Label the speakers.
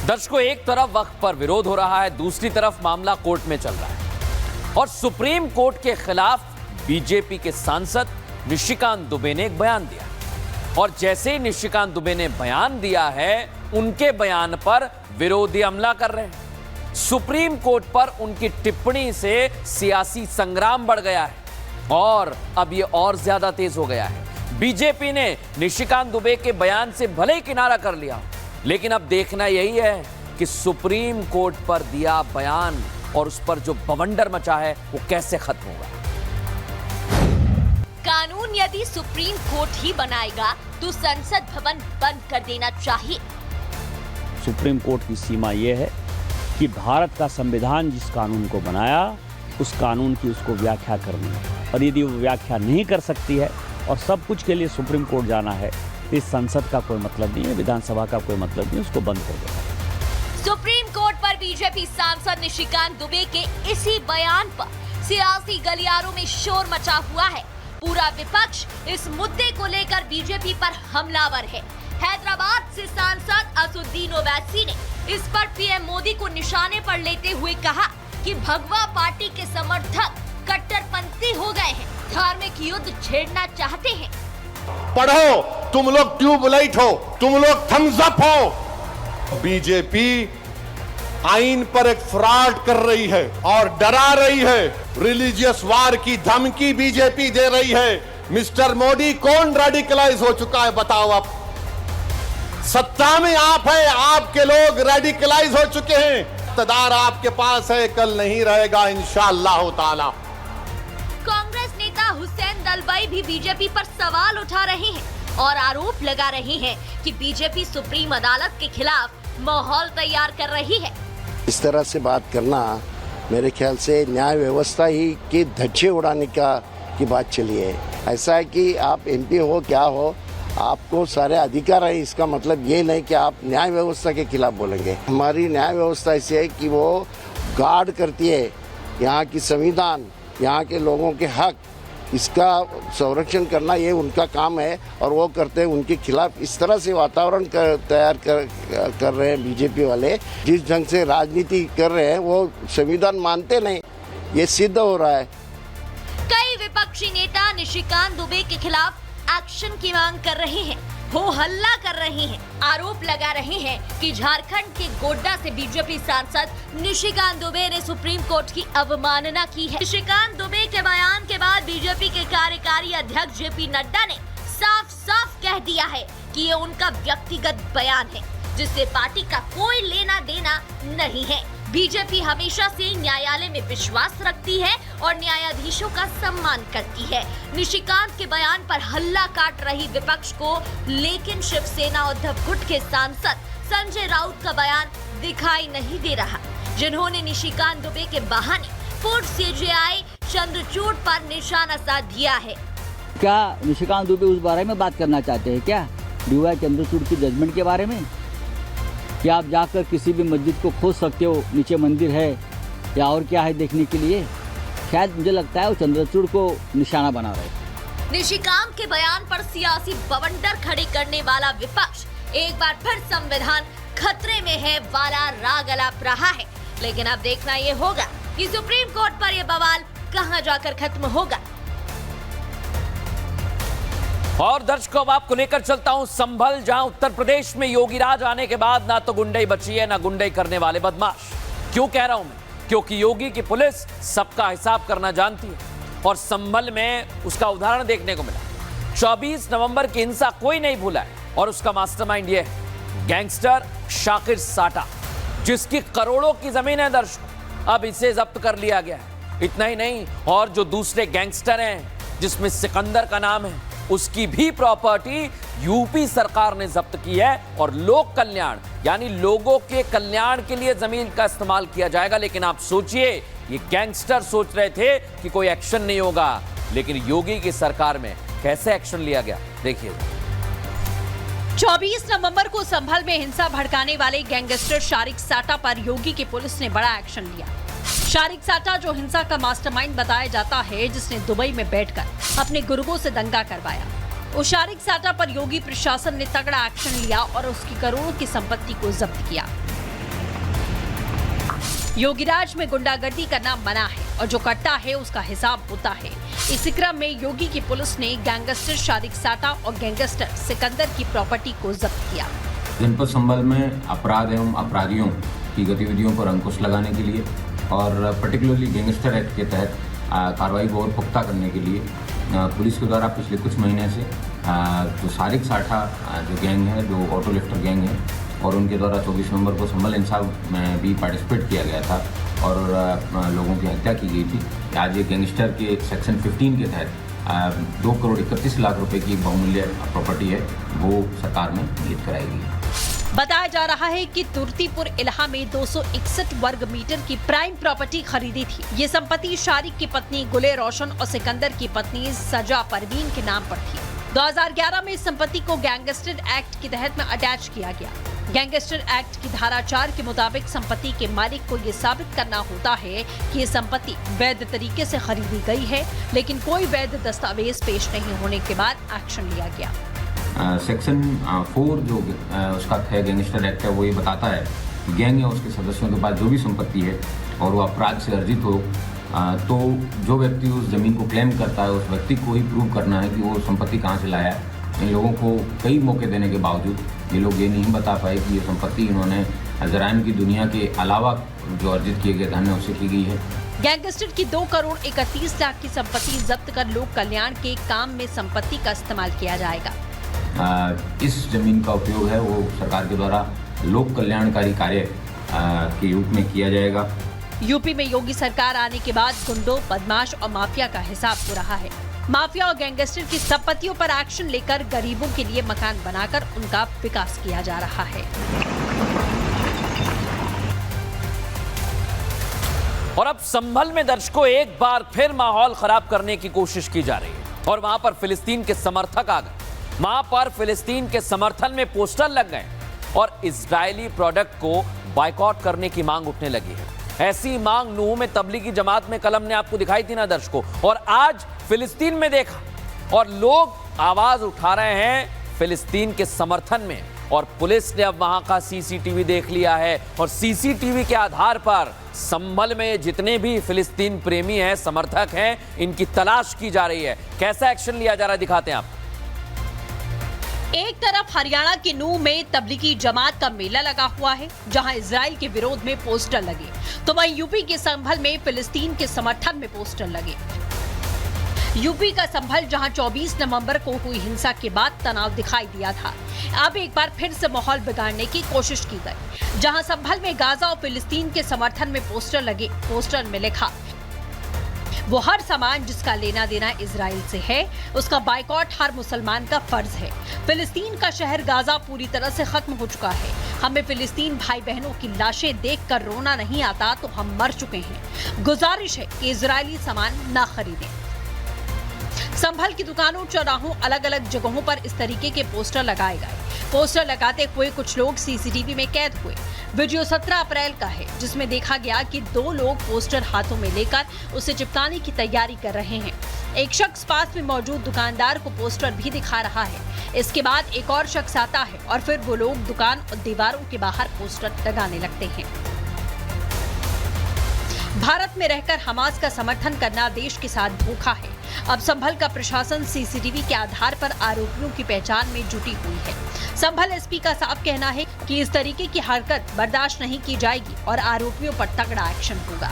Speaker 1: दर्शकों, एक तरफ वक्त पर विरोध हो रहा है, दूसरी तरफ मामला कोर्ट में चल रहा है और सुप्रीम कोर्ट के खिलाफ बीजेपी के सांसद निशिकांत दुबे ने एक बयान दिया और जैसे ही निशिकांत दुबे ने बयान दिया है, उनके बयान पर विरोधी हमला कर रहे हैं। सुप्रीम कोर्ट पर उनकी टिप्पणी से सियासी संग्राम बढ़ गया है और अब यह और ज्यादा तेज हो गया है। बीजेपी ने निशिकांत दुबे के बयान से भले ही किनारा कर लिया, लेकिन अब देखना यही है कि सुप्रीम कोर्ट पर दिया बयान और उस पर जो बवंडर मचा है वो कैसे खत्म होगा।
Speaker 2: कानून यदि सुप्रीम कोर्ट ही बनाएगा तो संसद भवन बंद कर देना चाहिए।
Speaker 3: सुप्रीम कोर्ट की सीमा यह है कि भारत का संविधान जिस कानून को बनाया उस कानून की उसको व्याख्या करनी है और यदि वो व्याख्या नहीं कर सकती है और सब कुछ के लिए सुप्रीम कोर्ट जाना है, इस संसद का कोई मतलब नहीं है, विधानसभा का कोई मतलब नहीं, उसको बंद कर देना।
Speaker 2: सुप्रीम कोर्ट पर बीजेपी सांसद निशिकांत दुबे के इसी बयान पर सियासी गलियारों में शोर मचा हुआ है। पूरा विपक्ष इस मुद्दे को लेकर बीजेपी पर हमलावर है। हैदराबाद से सांसद असुद्दीन ओवैसी ने इस पर पीएम मोदी को निशाने पर लेते हुए कहा कि भगवा पार्टी के समर्थक कट्टरपंथी हो गए हैं, धार्मिक युद्ध छेड़ना चाहते हैं।
Speaker 4: पढ़ो, तुम लोग ट्यूबलाइट हो, तुम लोग थम्स अप हो। बीजेपी आइन पर एक फ्रॉड कर रही है और डरा रही है। रिलीजियस वार की धमकी बीजेपी दे रही है। मिस्टर मोदी, कौन रेडिकलाइज हो चुका है बताओ आप? सत्ता में आप है, आपके लोग रेडिकलाइज हो चुके हैं। इक़्तिदार आपके पास है, कल नहीं रहेगा इंशाअल्लाह ताला।
Speaker 2: कांग्रेस नेता हुसैन दलवाई भी बीजेपी पर सवाल उठा रहे हैं और आरोप लगा रहे हैं कि बीजेपी सुप्रीम अदालत के खिलाफ माहौल तैयार कर रही है।
Speaker 5: इस तरह से बात करना मेरे ख्याल से न्याय व्यवस्था ही के धज्जे उड़ाने की बात चली है। ऐसा है कि आप एमपी हो क्या हो, आपको सारे अधिकार है, इसका मतलब ये नहीं कि आप न्याय व्यवस्था के खिलाफ बोलेंगे। हमारी न्याय व्यवस्था ऐसी है कि वो गार्ड करती है यहाँ की संविधान, यहाँ के लोगों के हक, इसका संरक्षण करना ये उनका काम है और वो करते हैं। उनके खिलाफ इस तरह से वातावरण तैयार कर रहे हैं बीजेपी वाले, जिस ढंग से राजनीति कर रहे हैं वो संविधान मानते नहीं, ये सिद्ध हो रहा है।
Speaker 2: कई विपक्षी नेता निशिकांत दुबे के खिलाफ एक्शन की मांग कर रहे हैं, हो हल्ला कर रहे हैं, आरोप लगा रहे हैं कि झारखंड के गोड्डा से बीजेपी सांसद निशिकांत दुबे ने सुप्रीम कोर्ट की अवमानना की है। निशिकांत दुबे के बयान के बाद बीजेपी के कार्यकारी अध्यक्ष जेपी नड्डा ने साफ साफ कह दिया है कि ये उनका व्यक्तिगत बयान है, जिससे पार्टी का कोई लेना देना नहीं है। बीजेपी हमेशा से न्यायालय में विश्वास रखती है और न्यायाधीशों का सम्मान करती है। निशिकांत के बयान पर हल्ला काट रही विपक्ष को लेकिन शिवसेना उद्धव गुट के सांसद संजय राउत का बयान दिखाई नहीं दे रहा, जिन्होंने निशिकांत दुबे के बहाने पूर्व सीजेआई चंद्रचूड़ पर निशाना साध दिया है।
Speaker 3: क्या निशिकांत दुबे उस बारे में बात करना चाहते हैं क्या? डीवाई चंद्रचूड़ की जजमेंट के बारे में? क्या आप जाकर किसी भी मस्जिद को खोज सकते हो, नीचे मंदिर है या और क्या है देखने के लिए? शायद मुझे लगता है वो चंद्रचूड़ को निशाना बना रहे।
Speaker 2: निशिकांत के बयान पर सियासी बवंडर खड़े करने वाला विपक्ष एक बार फिर संविधान खतरे में है वाला राग अलाप रहा है, लेकिन अब देखना ये होगा कि सुप्रीम कोर्ट पर यह बवाल कहां जाकर खत्म होगा।
Speaker 1: और दर्शकों, अब आपको लेकर चलता हूं संभल, जहां उत्तर प्रदेश में योगी राज आने के बाद ना तो गुंडई बची है, ना गुंडई करने वाले बदमाश। क्यों कह रहा हूं मैं? क्योंकि योगी की पुलिस सबका हिसाब करना जानती है और संभल में उसका उदाहरण देखने को मिला। 24 नवंबर की हिंसा कोई नहीं भूला है और उसका मास्टरमाइंड ये है गैंगस्टर शाकिर साटा, जिसकी करोड़ों की जमीन है। दर्शकों, अब इसे जब्त कर लिया गया है। इतना ही नहीं, और जो दूसरे गैंगस्टर हैं जिसमें सिकंदर का नाम है, उसकी भी प्रॉपर्टी यूपी सरकार ने जब्त की है और लोक कल्याण यानी लोगों के कल्याण के लिए जमीन का इस्तेमाल किया जाएगा। लेकिन आप सोचिए, ये गैंगस्टर सोच रहे थे कि कोई एक्शन नहीं होगा, लेकिन योगी की सरकार में कैसे एक्शन लिया गया, देखिए।
Speaker 6: 24 नवंबर को संभल में हिंसा भड़काने वाले गैंगस्टर शाकिर साटा पर योगी की पुलिस ने बड़ा एक्शन लिया। शाकिर साटा, जो हिंसा का मास्टरमाइंड बताया जाता है, जिसने दुबई में बैठकर अपने गुर्गों से दंगा करवाया, उस शाकिर साटा पर योगी प्रशासन ने तगड़ा एक्शन लिया और उसकी करोड़ों की संपत्ति को जब्त किया। योगीराज में गुंडागर्दी करना मना है और जो करता है उसका हिसाब होता है। इसी क्रम में योगी की पुलिस ने गैंगस्टर शारिक साटा और गैंगस्टर सिकंदर की प्रॉपर्टी को जब्त किया।
Speaker 7: जनपद संभल में अपराध एवं अपराधियों की गतिविधियों पर अंकुश लगाने के लिए और पर्टिकुलरली गैंगस्टर एक्ट के तहत कार्रवाई को और पुख्ता करने के लिए पुलिस के द्वारा पिछले कुछ महीने से जो शारिक साटा जो गैंग है, जो ऑटो लिफ्टर गैंग है, और उनके द्वारा 24 नवंबर को संभल इंसाफ में भी पार्टिसिपेट किया गया था और लोगों की हत्या की गई थी। आज ये गैंगस्टर के सेक्शन 15 के तहत 2 करोड़ 31 लाख रुपए की बहुमूल्य प्रॉपर्टी है, वो सरकार में विलित कराई गई है।
Speaker 6: बताया जा रहा है कि तुर्तीपुर इलाहा में 261 वर्ग मीटर की प्राइम प्रॉपर्टी खरीदी थी। ये संपत्ति शारिक की पत्नी गुले रोशन और सिकंदर की पत्नी सजा परवीन के नाम पर थी। 2011 में इस संपत्ति को गैंगस्टर एक्ट के तहत में अटैच किया गया। गैंगस्टर एक्ट की धारा 4 के मुताबिक संपत्ति के मालिक को ये साबित करना होता है कि ये संपत्ति वैध तरीके से खरीदी गई है, लेकिन कोई वैध दस्तावेज पेश नहीं होने के बाद एक्शन लिया गया।
Speaker 7: सेक्शन 4 जो उसका है गैंगस्टर एक्ट है, वो ये बताता है कि गैंग या उसके सदस्यों के पास जो भी संपत्ति है और वो अपराध से अर्जित हो, तो जो व्यक्ति उस जमीन को क्लेम करता है उस व्यक्ति को ही प्रूव करना है कि वो संपत्ति कहाँ से लाया है। इन लोगों को कई मौके देने के बावजूद ये लोग ये नहीं बता पाए कि ये संपत्ति इन्होंने जराइम की दुनिया के अलावा जो अर्जित किए गए धन है उससे की गई है।
Speaker 6: गैंगस्टर की 2 करोड़ 31 लाख की संपत्ति जब्त कर लोक कल्याण के काम में संपत्ति का इस्तेमाल किया जाएगा।
Speaker 7: इस जमीन का उपयोग है वो सरकार के द्वारा लोक कल्याणकारी कार्य के रूप में किया जाएगा।
Speaker 6: यूपी में योगी सरकार आने के बाद गुंडों, बदमाश और माफिया का हिसाब हो रहा है। माफिया और गैंगस्टर की संपत्तियों पर एक्शन लेकर गरीबों के लिए मकान बनाकर उनका विकास किया जा रहा है।
Speaker 1: और अब संभल में दर्शकों एक बार फिर माहौल खराब करने की कोशिश की जा रही है और वहां पर फिलिस्तीन के समर्थक आ गए। वहां पर फिलिस्तीन के समर्थन में पोस्टर लग गए और इजरायली प्रोडक्ट को बायकॉट करने की मांग उठने लगी है। ऐसी मांग नूह में तबलीगी जमात में कलम ने आपको दिखाई थी ना दर्शकों, और आज फिलिस्तीन में देखा और लोग आवाज उठा रहे हैं फिलिस्तीन के समर्थन में। और पुलिस ने अब वहां का सीसीटीवी देख लिया है और सीसीटीवी के आधार पर संभल में जितने भी फिलिस्तीन प्रेमी हैं, समर्थक हैं, इनकी तलाश की जा रही है। कैसा एक्शन लिया जा रहा है दिखाते हैं आप।
Speaker 6: एक तरफ हरियाणा के नूह में तबलीगी जमात का मेला लगा हुआ है, जहां इजराइल के विरोध में पोस्टर लगे, तो वहीं यूपी के संभल में फिलिस्तीन के समर्थन में पोस्टर लगे। यूपी का संभल जहां 24 नवंबर को हुई हिंसा के बाद तनाव दिखाई दिया था, अब एक बार फिर से माहौल बिगाड़ने की कोशिश की गई। जहां संभल में गाजा और फिलिस्तीन के समर्थन में पोस्टर लगे, पोस्टर में लिखा, वो हर सामान जिसका लेना देना इजराइल से है उसका बायकॉट हर मुसलमान का फर्ज है। फिलिस्तीन का शहर गाजा पूरी तरह से खत्म हो चुका है। हमें फिलिस्तीन भाई बहनों की लाशें देखकर रोना नहीं आता तो हम मर चुके हैं। गुजारिश है कि इजरायली सामान ना खरीदें। संभल की दुकानों, चौराहों, अलग अलग जगहों पर इस तरीके के पोस्टर लगाए गए। पोस्टर लगाते हुए कुछ लोग सीसीटीवी में कैद हुए। वीडियो 17 अप्रैल का है, जिसमें देखा गया कि 2 लोग पोस्टर हाथों में लेकर उसे चिपकाने की तैयारी कर रहे हैं। एक शख्स पास में मौजूद दुकानदार को पोस्टर भी दिखा रहा है। इसके बाद एक और शख्स आता है और फिर वो लोग दुकान और दीवारों के बाहर पोस्टर लगाने लगते हैं। भारत में रहकर हमास का समर्थन करना देश के साथ धोखा है। अब संभल का प्रशासन सीसीटीवी के आधार पर आरोपियों की पहचान में जुटी हुई है। संभल एसपी का साफ कहना है कि इस तरीके की हरकत बर्दाश्त नहीं की जाएगी और आरोपियों पर तगड़ा एक्शन होगा।